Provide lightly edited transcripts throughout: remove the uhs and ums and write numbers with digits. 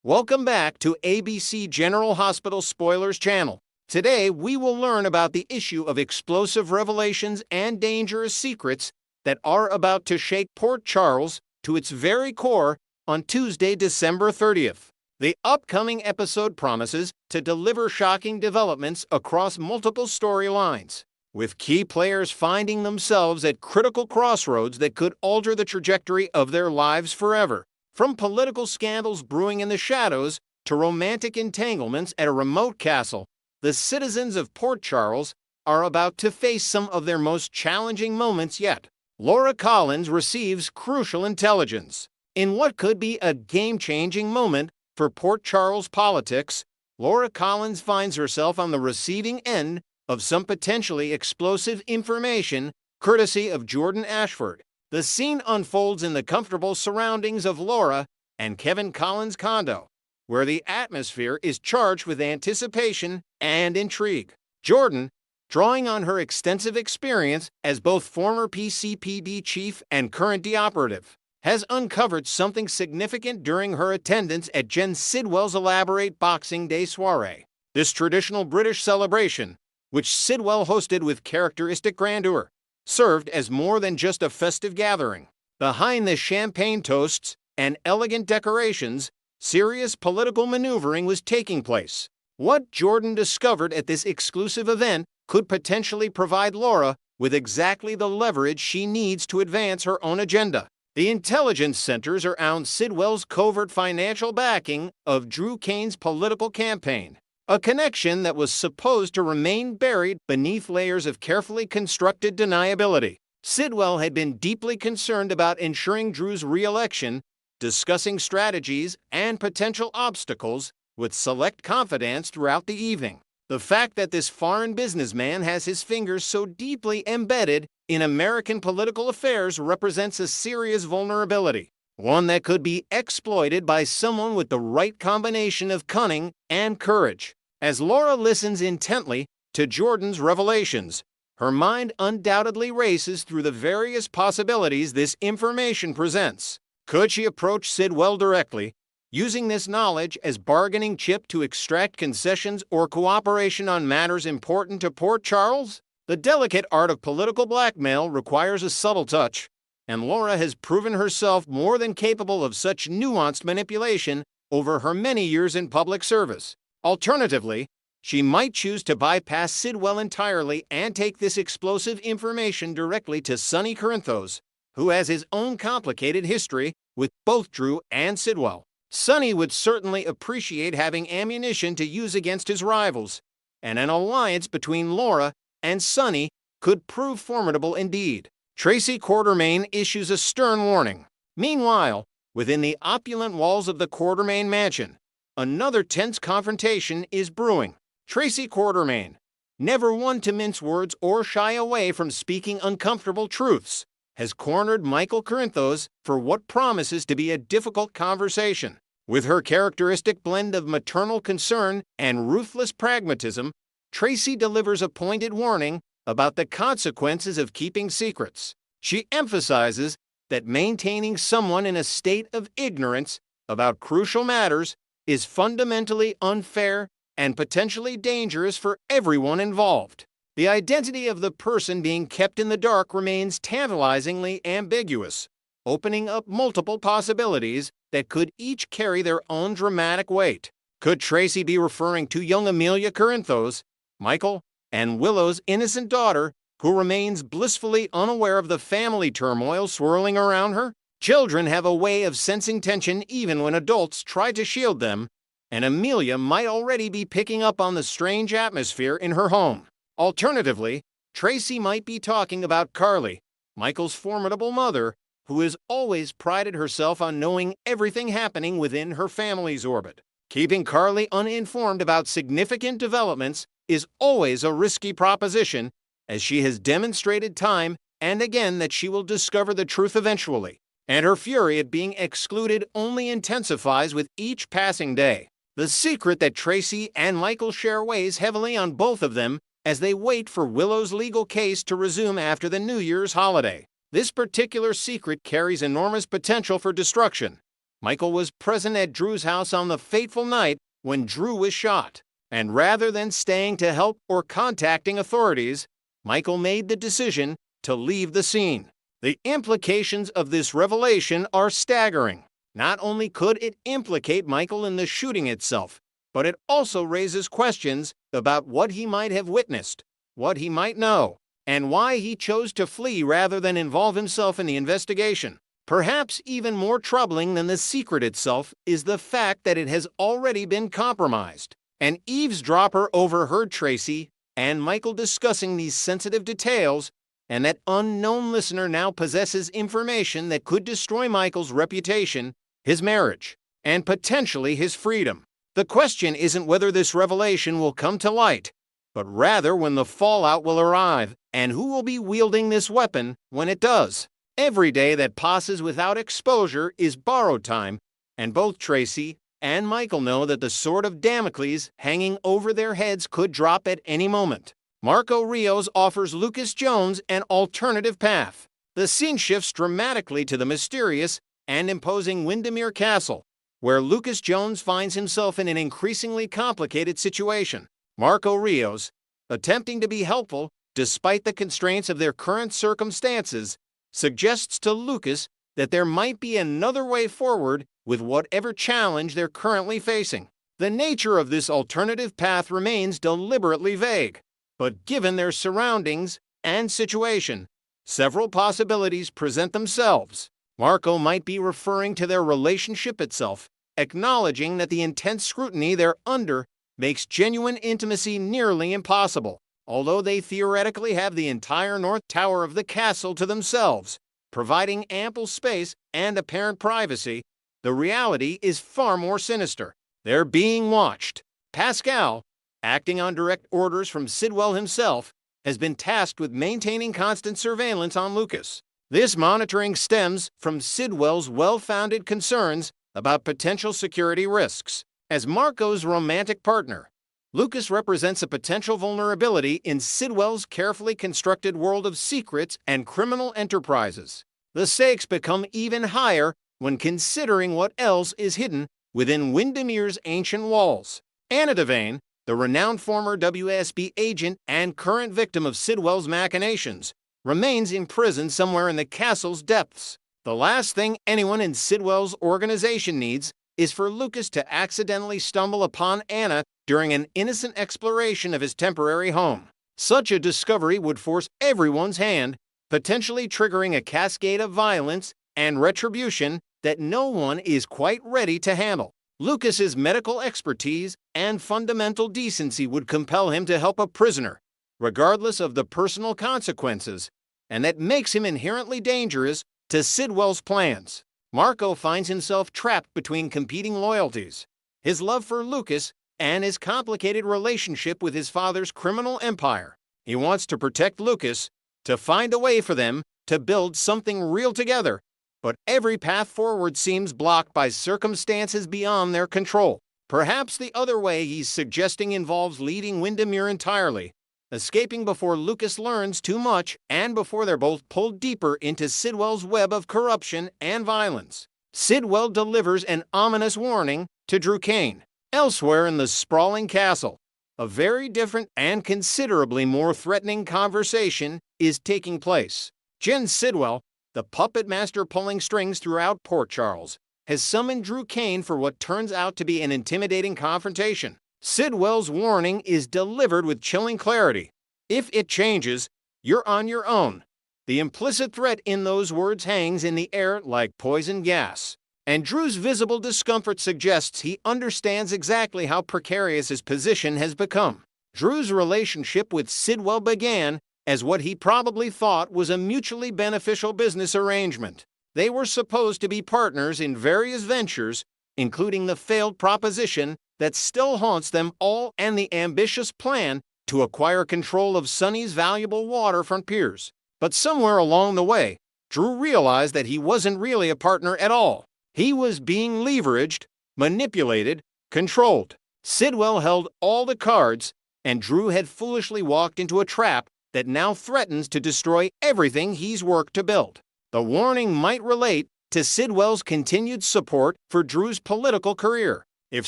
Welcome back to ABC General Hospital Spoilers channel. Today, we will learn about the issue of explosive revelations and dangerous secrets that are about to shake Port Charles to its very core on Tuesday, December 30th. The upcoming episode promises to deliver shocking developments across multiple storylines, with key players finding themselves at critical crossroads that could alter the trajectory of their lives forever. From political scandals brewing in the shadows to romantic entanglements at a remote castle, the citizens of Port Charles are about to face some of their most challenging moments yet. Laura Collins receives crucial intelligence. In what could be a game-changing moment for Port Charles politics, Laura Collins finds herself on the receiving end of some potentially explosive information courtesy of Jordan Ashford. The scene unfolds in the comfortable surroundings of Laura and Kevin Collins' condo, where the atmosphere is charged with anticipation and intrigue. Jordan, drawing on her extensive experience as both former PCPD chief and current D operative, has uncovered something significant during her attendance at Jen Sidwell's elaborate Boxing Day soiree. This traditional British celebration, which Sidwell hosted with characteristic grandeur, served as more than just a festive gathering. Behind the champagne toasts and elegant decorations, serious political maneuvering was taking place. What Jordan discovered at this exclusive event could potentially provide Laura with exactly the leverage she needs to advance her own agenda. The intelligence centers around Sidwell's covert financial backing of Drew Kane's political campaign, a connection that was supposed to remain buried beneath layers of carefully constructed deniability. Sidwell had been deeply concerned about ensuring Drew's re-election, discussing strategies and potential obstacles with select confidants throughout the evening. The fact that this foreign businessman has his fingers so deeply embedded in American political affairs represents a serious vulnerability, one that could be exploited by someone with the right combination of cunning and courage. As Laura listens intently to Jordan's revelations, her mind undoubtedly races through the various possibilities this information presents. Could she approach Sidwell directly, using this knowledge as bargaining chip to extract concessions or cooperation on matters important to Port Charles? The delicate art of political blackmail requires a subtle touch, and Laura has proven herself more than capable of such nuanced manipulation over her many years in public service. Alternatively, she might choose to bypass Sidwell entirely and take this explosive information directly to Sonny Corinthos, who has his own complicated history with both Drew and Sidwell. Sonny would certainly appreciate having ammunition to use against his rivals, and an alliance between Laura and Sonny could prove formidable indeed. Tracy Quartermaine issues a stern warning. Meanwhile, within the opulent walls of the Quartermaine mansion, another tense confrontation is brewing. Tracy Quartermaine, never one to mince words or shy away from speaking uncomfortable truths, has cornered Michael Corinthos for what promises to be a difficult conversation. With her characteristic blend of maternal concern and ruthless pragmatism, Tracy delivers a pointed warning about the consequences of keeping secrets. She emphasizes that maintaining someone in a state of ignorance about crucial matters is fundamentally unfair and potentially dangerous for everyone involved. The identity of the person being kept in the dark remains tantalizingly ambiguous, opening up multiple possibilities that could each carry their own dramatic weight. Could Tracy be referring to young Amelia Corinthos, Michael, and Willow's innocent daughter, who remains blissfully unaware of the family turmoil swirling around her? Children have a way of sensing tension even when adults try to shield them, and Amelia might already be picking up on the strange atmosphere in her home. Alternatively, Tracy might be talking about Carly, Michael's formidable mother, who has always prided herself on knowing everything happening within her family's orbit. Keeping Carly uninformed about significant developments is always a risky proposition, as she has demonstrated time and again that she will discover the truth eventually, and her fury at being excluded only intensifies with each passing day. The secret that Tracy and Michael share weighs heavily on both of them as they wait for Willow's legal case to resume after the New Year's holiday. This particular secret carries enormous potential for destruction, Michael was present at Drew's house on the fateful night when Drew was shot, and rather than staying to help or contacting authorities, Michael made the decision to leave the scene. The implications of this revelation are staggering. Not only could it implicate Michael in the shooting itself, but it also raises questions about what he might have witnessed, what he might know, and why he chose to flee rather than involve himself in the investigation. Perhaps even more troubling than the secret itself is the fact that it has already been compromised. An eavesdropper overheard Tracy and Michael discussing these sensitive details, and that unknown listener now possesses information that could destroy Michael's reputation, his marriage, and potentially his freedom. The question isn't whether this revelation will come to light, but rather when the fallout will arrive and who will be wielding this weapon when it does. Every day that passes without exposure is borrowed time, and both Tracy and Michael know that the sword of Damocles hanging over their heads could drop at any moment. Marco Rios offers Lucas Jones an alternative path. The scene shifts dramatically to the mysterious and imposing Wyndemere Castle, where Lucas Jones finds himself in an increasingly complicated situation. Marco Rios, attempting to be helpful despite the constraints of their current circumstances, suggests to Lucas that there might be another way forward with whatever challenge they're currently facing. The nature of this alternative path remains deliberately vague, but given their surroundings and situation, several possibilities present themselves. Marco might be referring to their relationship itself, acknowledging that the intense scrutiny they're under makes genuine intimacy nearly impossible. Although they theoretically have the entire north tower of the castle to themselves, providing ample space and apparent privacy, the reality is far more sinister. They're being watched. Pascal, acting on direct orders from Sidwell himself, has been tasked with maintaining constant surveillance on Lucas. This monitoring stems from Sidwell's well-founded concerns about potential security risks. As Marco's romantic partner, Lucas represents a potential vulnerability in Sidwell's carefully constructed world of secrets and criminal enterprises. The stakes become even higher when considering what else is hidden within Wyndemere's ancient walls. Anna Devane, the renowned former WSB agent and current victim of Sidwell's machinations, remains in prison somewhere in the castle's depths. The last thing anyone in Sidwell's organization needs is for Lucas to accidentally stumble upon Anna during an innocent exploration of his temporary home. Such a discovery would force everyone's hand, potentially triggering a cascade of violence and retribution that no one is quite ready to handle. Lucas's medical expertise and fundamental decency would compel him to help a prisoner, regardless of the personal consequences, and that makes him inherently dangerous to Sidwell's plans. Marco finds himself trapped between competing loyalties: his love for Lucas and his complicated relationship with his father's criminal empire. He wants to protect Lucas, to find a way for them to build something real together, but every path forward seems blocked by circumstances beyond their control. Perhaps the other way he's suggesting involves leaving Wyndemere entirely, escaping before Lucas learns too much and before they're both pulled deeper into Sidwell's web of corruption and violence. Sidwell delivers an ominous warning to Drew Kane. Elsewhere in the sprawling castle, a very different and considerably more threatening conversation is taking place. Jen Sidwell, the puppet master pulling strings throughout Port Charles, has summoned Drew Kane for what turns out to be an intimidating confrontation. Sidwell's warning is delivered with chilling clarity. If it changes, you're on your own. The implicit threat in those words hangs in the air like poison gas. And Drew's visible discomfort suggests he understands exactly how precarious his position has become. Drew's relationship with Sidwell began as what he probably thought was a mutually beneficial business arrangement. They were supposed to be partners in various ventures, including the failed proposition that still haunts them all and the ambitious plan to acquire control of Sunny's valuable waterfront piers. But somewhere along the way, Drew realized that he wasn't really a partner at all. He was being leveraged, manipulated, controlled. Sidwell held all the cards, and Drew had foolishly walked into a trap that now threatens to destroy everything he's worked to build. The warning might relate to Sidwell's continued support for Drew's political career. If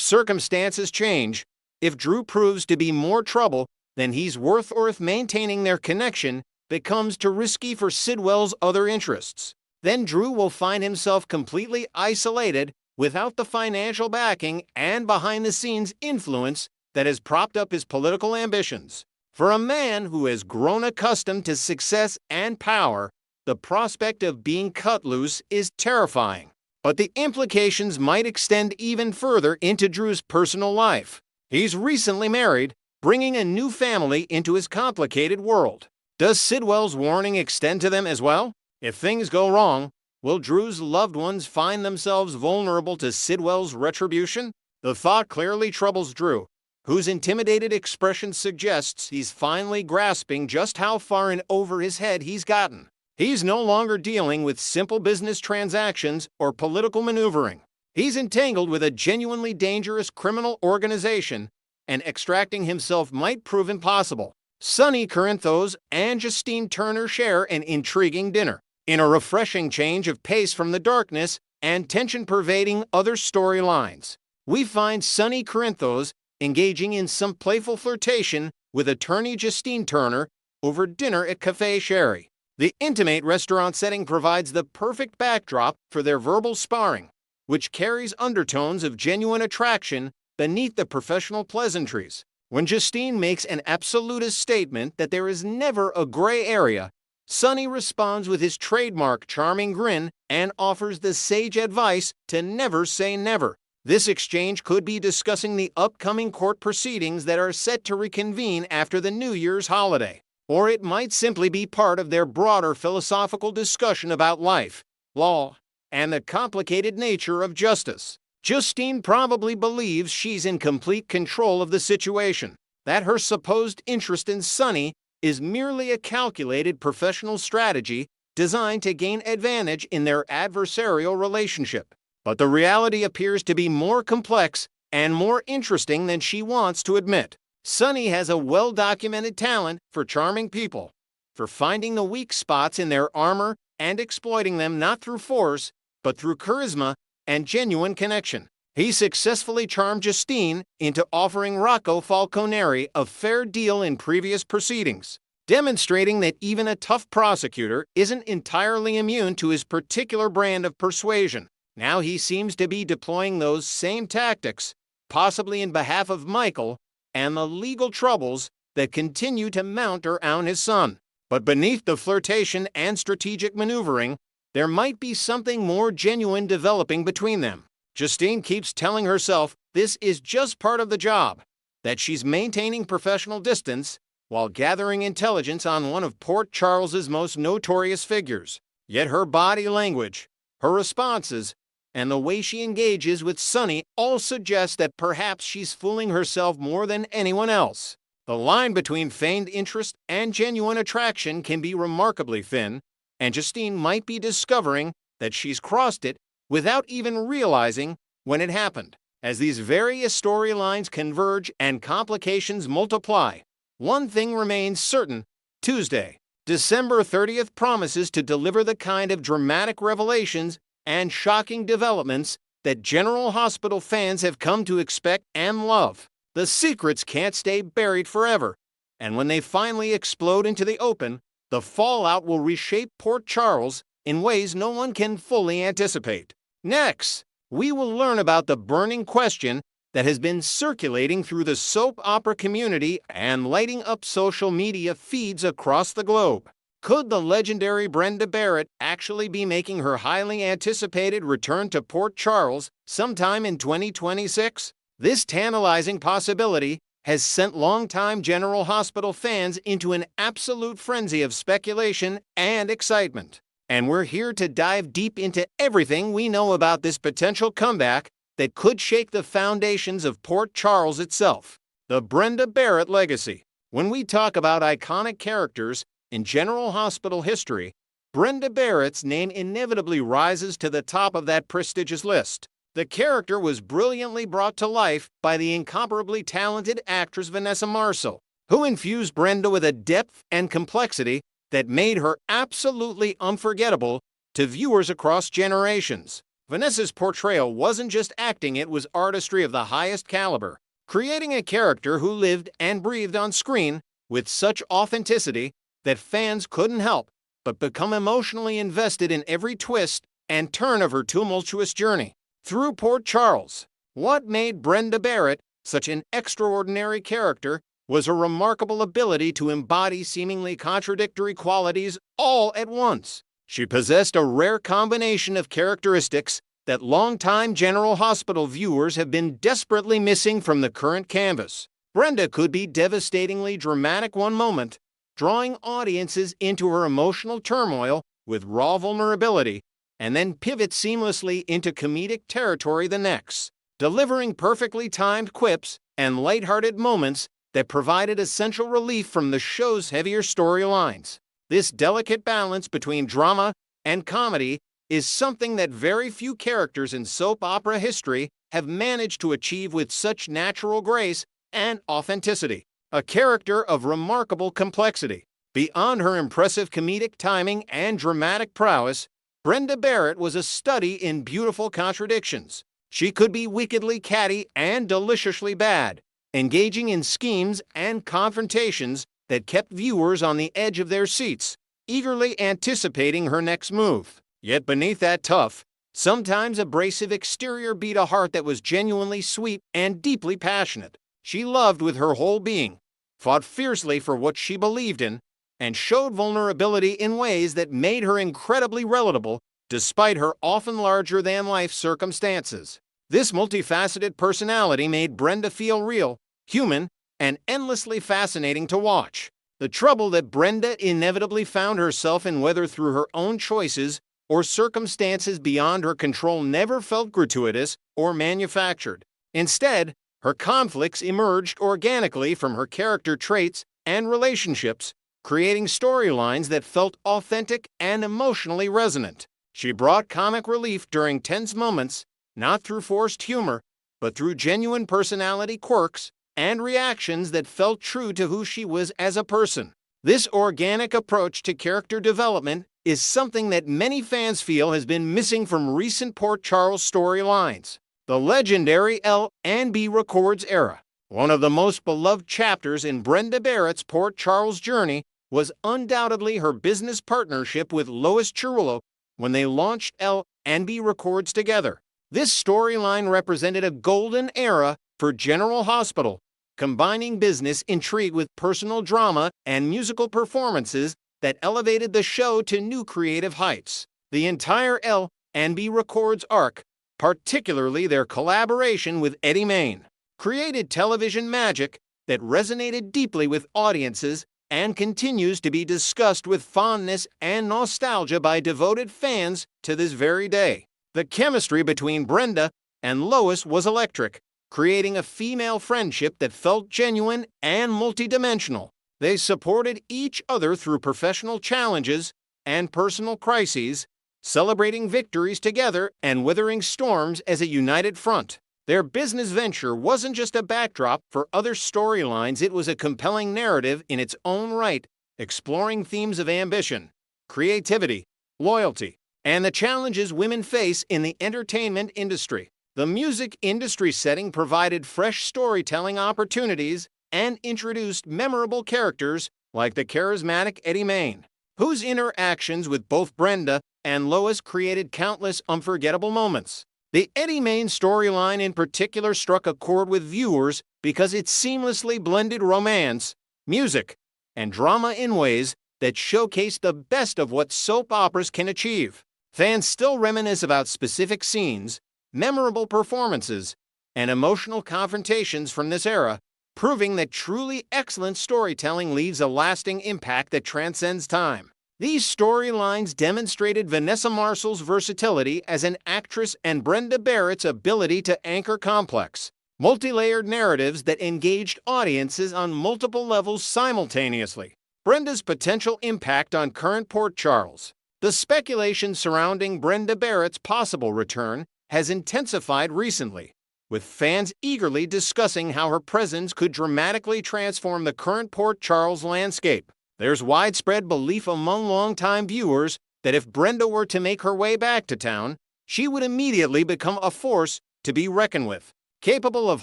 circumstances change, if Drew proves to be more trouble than he's worth, or if maintaining their connection becomes too risky for Sidwell's other interests, then Drew will find himself completely isolated without the financial backing and behind-the-scenes influence that has propped up his political ambitions. For a man who has grown accustomed to success and power, the prospect of being cut loose is terrifying. But the implications might extend even further into Drew's personal life. He's recently married, bringing a new family into his complicated world. Does Sidwell's warning extend to them as well? If things go wrong, will Drew's loved ones find themselves vulnerable to Sidwell's retribution? The thought clearly troubles Drew, whose intimidated expression suggests he's finally grasping just how far and over his head he's gotten. He's no longer dealing with simple business transactions or political maneuvering. He's entangled with a genuinely dangerous criminal organization, and extracting himself might prove impossible. Sonny Corinthos and Justine Turner share an intriguing dinner. In a refreshing change of pace from the darkness and tension pervading other storylines, we find Sonny Corinthos engaging in some playful flirtation with attorney Justine Turner over dinner at Café Sherry. The intimate restaurant setting provides the perfect backdrop for their verbal sparring, which carries undertones of genuine attraction beneath the professional pleasantries. When Justine makes an absolutist statement that there is never a gray area, Sonny responds with his trademark charming grin and offers the sage advice to never say never. This exchange could be discussing the upcoming court proceedings that are set to reconvene after the New Year's holiday. Or it might simply be part of their broader philosophical discussion about life, law, and the complicated nature of justice. Justine probably believes she's in complete control of the situation, that her supposed interest in Sonny is merely a calculated professional strategy designed to gain advantage in their adversarial relationship. But the reality appears to be more complex and more interesting than she wants to admit. Sonny has a well-documented talent for charming people, for finding the weak spots in their armor and exploiting them not through force, but through charisma and genuine connection. He successfully charmed Justine into offering Rocco Falconeri a fair deal in previous proceedings, demonstrating that even a tough prosecutor isn't entirely immune to his particular brand of persuasion. Now he seems to be deploying those same tactics, possibly in behalf of Michael and the legal troubles that continue to mount around his son. But beneath the flirtation and strategic maneuvering, there might be something more genuine developing between them. Justine keeps telling herself this is just part of the job, that she's maintaining professional distance while gathering intelligence on one of Port Charles's most notorious figures. Yet her body language, her responses, and the way she engages with Sonny all suggest that perhaps she's fooling herself more than anyone else. The line between feigned interest and genuine attraction can be remarkably thin, and Justine might be discovering that she's crossed it without even realizing when it happened. As these various storylines converge and complications multiply, one thing remains certain: Tuesday, December 30th promises to deliver the kind of dramatic revelations and shocking developments that General Hospital fans have come to expect and love. The secrets can't stay buried forever, and when they finally explode into the open, the fallout will reshape Port Charles in ways no one can fully anticipate. Next, we will learn about the burning question that has been circulating through the soap opera community and lighting up social media feeds across the globe. Could the legendary Brenda Barrett actually be making her highly anticipated return to Port Charles sometime in 2026? This tantalizing possibility has sent longtime General Hospital fans into an absolute frenzy of speculation and excitement. And we're here to dive deep into everything we know about this potential comeback that could shake the foundations of Port Charles itself. The Brenda Barrett legacy. When we talk about iconic characters in General Hospital history, Brenda Barrett's name inevitably rises to the top of that prestigious list. The character was brilliantly brought to life by the incomparably talented actress Vanessa Marcil, who infused Brenda with a depth and complexity that made her absolutely unforgettable to viewers across generations. Vanessa's portrayal wasn't just acting, it was artistry of the highest caliber, creating a character who lived and breathed on screen with such authenticity that fans couldn't help but become emotionally invested in every twist and turn of her tumultuous journey through Port Charles. What made Brenda Barrett such an extraordinary character was her remarkable ability to embody seemingly contradictory qualities all at once. She possessed a rare combination of characteristics that longtime General Hospital viewers have been desperately missing from the current canvas. Brenda could be devastatingly dramatic one moment, drawing audiences into her emotional turmoil with raw vulnerability, and then pivot seamlessly into comedic territory the next, delivering perfectly timed quips and lighthearted moments that provided essential relief from the show's heavier storylines. This delicate balance between drama and comedy is something that very few characters in soap opera history have managed to achieve with such natural grace and authenticity. A character of remarkable complexity. Beyond her impressive comedic timing and dramatic prowess, Brenda Barrett was a study in beautiful contradictions. She could be wickedly catty and deliciously bad, engaging in schemes and confrontations that kept viewers on the edge of their seats, eagerly anticipating her next move. Yet beneath that tough, sometimes abrasive exterior beat a heart that was genuinely sweet and deeply passionate. She loved with her whole being, fought fiercely for what she believed in, and showed vulnerability in ways that made her incredibly relatable despite her often larger-than-life circumstances. This multifaceted personality made Brenda feel real, human, and endlessly fascinating to watch. The trouble that Brenda inevitably found herself in, whether through her own choices or circumstances beyond her control, never felt gratuitous or manufactured. Instead, her conflicts emerged organically from her character traits and relationships, creating storylines that felt authentic and emotionally resonant. She brought comic relief during tense moments, not through forced humor, but through genuine personality quirks and reactions that felt true to who she was as a person. This organic approach to character development is something that many fans feel has been missing from recent Port Charles storylines. The legendary L&B Records era. One of the most beloved chapters in Brenda Barrett's Port Charles journey was undoubtedly her business partnership with Lois Chirulo when they launched L&B Records together. This storyline represented a golden era for General Hospital, combining business intrigue with personal drama and musical performances that elevated the show to new creative heights. The entire L&B Records arc, particularly their collaboration with Eddie Mane, created television magic that resonated deeply with audiences and continues to be discussed with fondness and nostalgia by devoted fans to this very day. The chemistry between Brenda and Lois was electric, creating a female friendship that felt genuine and multidimensional. They supported each other through professional challenges and personal crises, celebrating victories together and weathering storms as a united front. Their business venture wasn't just a backdrop for other storylines, it was a compelling narrative in its own right, exploring themes of ambition, creativity, loyalty, and the challenges women face in the entertainment industry. The music industry setting provided fresh storytelling opportunities and introduced memorable characters like the charismatic Eddie Mane, whose interactions with both Brenda and Lois created countless unforgettable moments. The Eddie Mane storyline in particular struck a chord with viewers because it seamlessly blended romance, music, and drama in ways that showcased the best of what soap operas can achieve. Fans still reminisce about specific scenes, memorable performances, and emotional confrontations from this era, proving that truly excellent storytelling leaves a lasting impact that transcends time. These storylines demonstrated Vanessa Marcil's versatility as an actress and Brenda Barrett's ability to anchor complex, multi-layered narratives that engaged audiences on multiple levels simultaneously. Brenda's potential impact on current Port Charles. The speculation surrounding Brenda Barrett's possible return has intensified recently, with fans eagerly discussing how her presence could dramatically transform the current Port Charles landscape. There's widespread belief among longtime viewers that if Brenda were to make her way back to town, she would immediately become a force to be reckoned with, capable of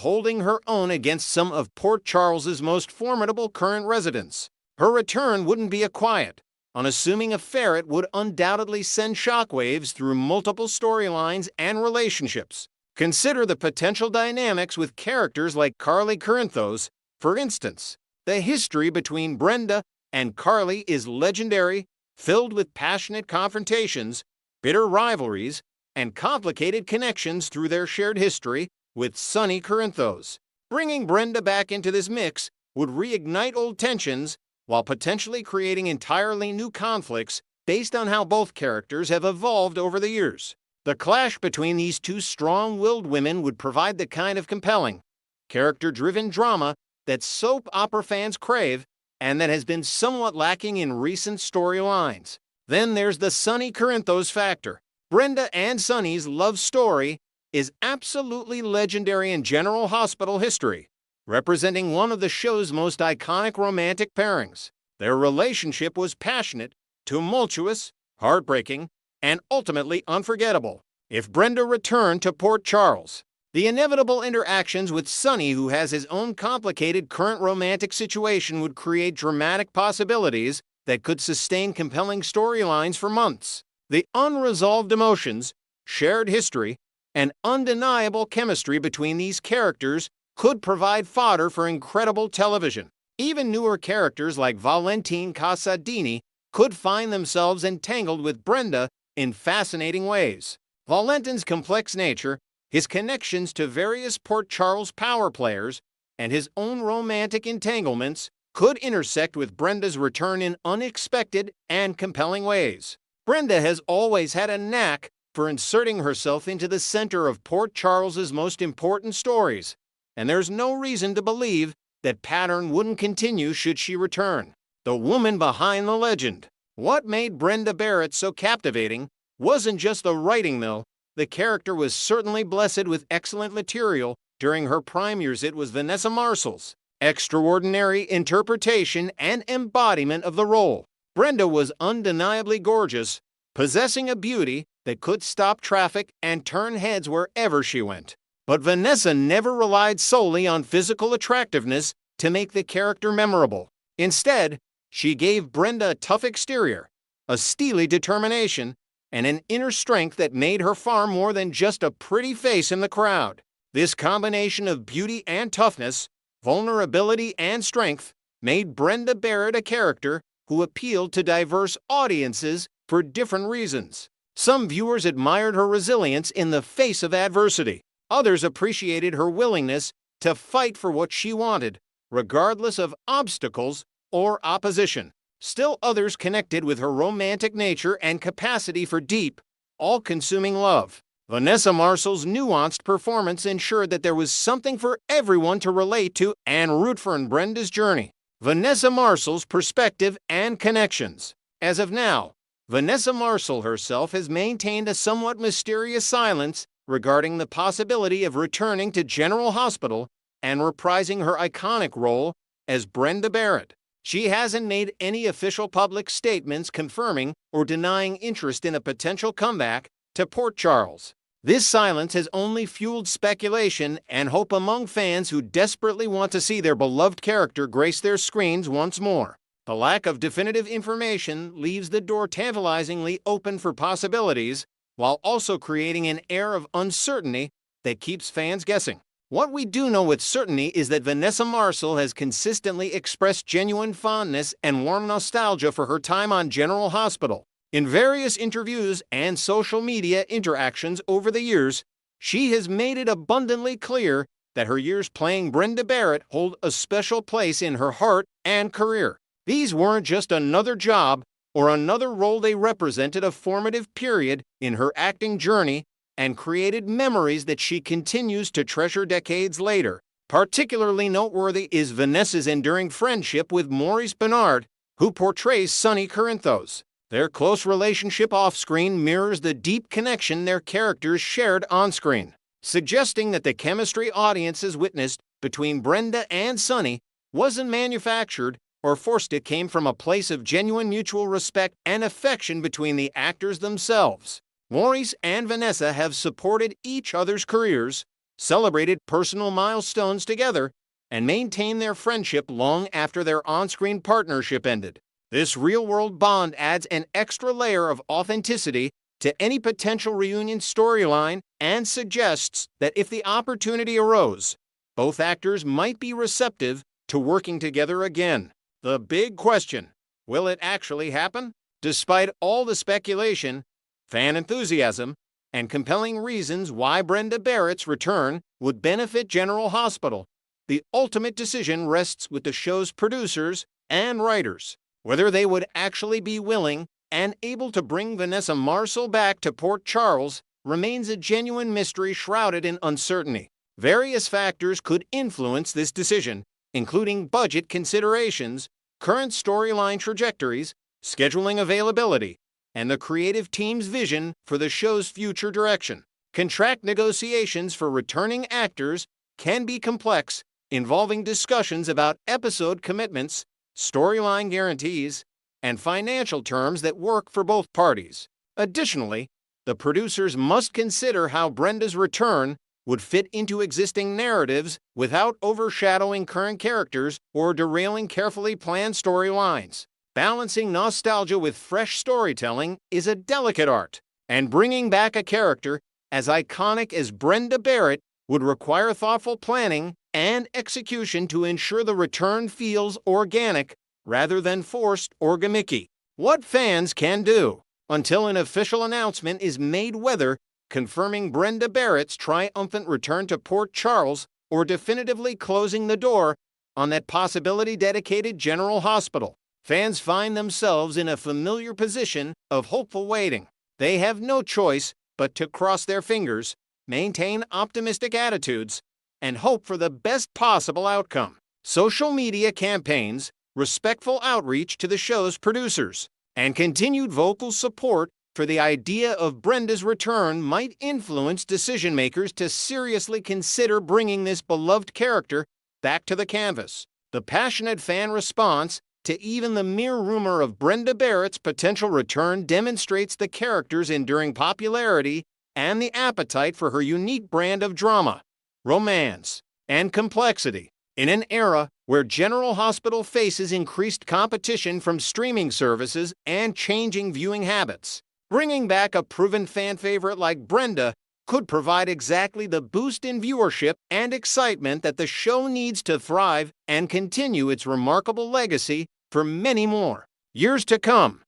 holding her own against some of Port Charles's most formidable current residents. Her return wouldn't be a quiet, unassuming affair. It would undoubtedly send shockwaves through multiple storylines and relationships. Consider the potential dynamics with characters like Carly Corinthos, for instance. The history between Brenda and Carly is legendary, filled with passionate confrontations, bitter rivalries, and complicated connections through their shared history with Sonny Corinthos. Bringing Brenda back into this mix would reignite old tensions while potentially creating entirely new conflicts based on how both characters have evolved over the years. The clash between these two strong-willed women would provide the kind of compelling, character-driven drama that soap opera fans crave and that has been somewhat lacking in recent storylines. Then there's the Sonny Corinthos factor. Brenda and Sonny's love story is absolutely legendary in General Hospital history, representing one of the show's most iconic romantic pairings. Their relationship was passionate, tumultuous, heartbreaking, and ultimately unforgettable. If Brenda returned to Port Charles, the inevitable interactions with Sonny, who has his own complicated current romantic situation, would create dramatic possibilities that could sustain compelling storylines for months. The unresolved emotions, shared history, and undeniable chemistry between these characters could provide fodder for incredible television. Even newer characters like Valentine Casadini could find themselves entangled with Brenda in fascinating ways. Valentine's complex nature, his connections to various Port Charles power players, and his own romantic entanglements could intersect with Brenda's return in unexpected and compelling ways. Brenda has always had a knack for inserting herself into the center of Port Charles's most important stories, and there's no reason to believe that pattern wouldn't continue should she return. The woman behind the legend. What made Brenda Barrett so captivating wasn't just the writing, though. The character was certainly blessed with excellent material during her prime years. It was Vanessa Marcil's extraordinary interpretation and embodiment of the role. Brenda was undeniably gorgeous, possessing a beauty that could stop traffic and turn heads wherever she went. But Vanessa never relied solely on physical attractiveness to make the character memorable. Instead, she gave Brenda a tough exterior, a steely determination, and an inner strength that made her far more than just a pretty face in the crowd. This combination of beauty and toughness, vulnerability and strength, made Brenda Barrett a character who appealed to diverse audiences for different reasons. Some viewers admired her resilience in the face of adversity. Others appreciated her willingness to fight for what she wanted, regardless of obstacles or opposition. Still others connected with her romantic nature and capacity for deep, all-consuming love. Vanessa Marcil's nuanced performance ensured that there was something for everyone to relate to and root for in Brenda's journey. Vanessa Marcil's perspective and connections. As of now, Vanessa Marcil herself has maintained a somewhat mysterious silence regarding the possibility of returning to General Hospital and reprising her iconic role as Brenda Barrett. She hasn't made any official public statements confirming or denying interest in a potential comeback to Port Charles. This silence has only fueled speculation and hope among fans who desperately want to see their beloved character grace their screens once more. The lack of definitive information leaves the door tantalizingly open for possibilities, while also creating an air of uncertainty that keeps fans guessing. What we do know with certainty is that Vanessa Marcil has consistently expressed genuine fondness and warm nostalgia for her time on General Hospital. In various interviews and social media interactions over the years, she has made it abundantly clear that her years playing Brenda Barrett hold a special place in her heart and career. These weren't just another job or another role. They represented a formative period in her acting journey and created memories that she continues to treasure decades later. Particularly noteworthy is Vanessa's enduring friendship with Maurice Benard, who portrays Sonny Corinthos. Their close relationship off-screen mirrors the deep connection their characters shared on-screen, suggesting that the chemistry audiences witnessed between Brenda and Sonny wasn't manufactured or forced it came from a place of genuine mutual respect and affection between the actors themselves. Maurice and Vanessa have supported each other's careers, celebrated personal milestones together, and maintained their friendship long after their on-screen partnership ended. This real-world bond adds an extra layer of authenticity to any potential reunion storyline and suggests that if the opportunity arose, both actors might be receptive to working together again. The big question, will it actually happen? Despite all the speculation, fan enthusiasm, and compelling reasons why Brenda Barrett's return would benefit General Hospital, the ultimate decision rests with the show's producers and writers. Whether they would actually be willing and able to bring Vanessa Marcil back to Port Charles remains a genuine mystery shrouded in uncertainty. Various factors could influence this decision, including budget considerations, current storyline trajectories, scheduling availability, and the creative team's vision for the show's future direction. Contract negotiations for returning actors can be complex, involving discussions about episode commitments, storyline guarantees, and financial terms that work for both parties. Additionally, the producers must consider how Brenda's return would fit into existing narratives without overshadowing current characters or derailing carefully planned storylines. Balancing nostalgia with fresh storytelling is a delicate art, and bringing back a character as iconic as Brenda Barrett would require thoughtful planning and execution to ensure the return feels organic rather than forced or gimmicky. What fans can do until an official announcement is made, whether confirming Brenda Barrett's triumphant return to Port Charles or definitively closing the door on that possibility-dedicated General Hospital. Fans find themselves in a familiar position of hopeful waiting. They have no choice but to cross their fingers, maintain optimistic attitudes, and hope for the best possible outcome. Social media campaigns, respectful outreach to the show's producers, and continued vocal support for the idea of Brenda's return might influence decision-makers to seriously consider bringing this beloved character back to the canvas. The passionate fan response to even the mere rumor of Brenda Barrett's potential return demonstrates the character's enduring popularity and the appetite for her unique brand of drama, romance, and complexity. In an era where General Hospital faces increased competition from streaming services and changing viewing habits, bringing back a proven fan favorite like Brenda could provide exactly the boost in viewership and excitement that the show needs to thrive and continue its remarkable legacy for many more years to come.